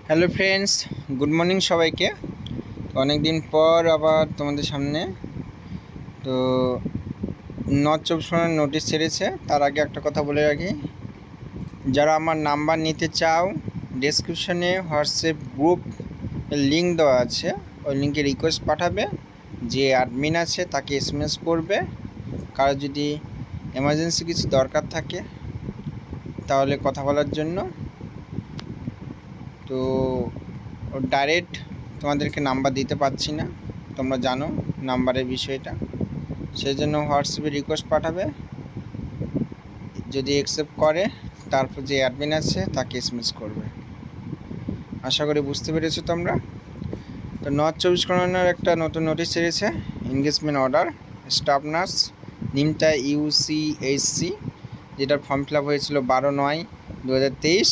Hello friends, good morning সবাইকে। অনেক দিন পর আবার তোমাদের সামনে। তো নর্থ চব্বিশ পরগনার নোটিশ ছেড়েছে। তার আগে একটা কথা বলে রাখি, যারা আমার নাম্বার নিতে চাও, ডেসক্রিপশনে হোয়াটসঅ্যাপ গ্রুপ লিঙ্ক দেওয়া আছে, ওই লিঙ্কে রিকোয়েস্ট পাঠাবে। যে অ্যাডমিন আছে তাকে এসএমএস করবে। কারো যদি এমার্জেন্সি কিছু দরকার থাকে তাহলে কথা বলার জন্য। তো ডাইরেক্ট তোমাদেরকে নাম্বার দিতে পারছি না, তোমরা জানো নাম্বারের বিষয়টা। সেই জন্য হোয়াটসঅ্যাপে রিকোয়েস্ট পাঠাবে, যদি অ্যাকসেপ্ট করে তারপর যে অ্যাডমিন আছে তাকে এসএমএস করবে। আশা করি বুঝতে পেরেছো তোমরা। তো নর্থ চব্বিশ পরগনার একটা নতুন নোটিশ ছেড়েছে, engagement order staff nurse Nimta UCHC, যেটার ফর্ম ফিল আপ হয়েছিল 12/9/2023।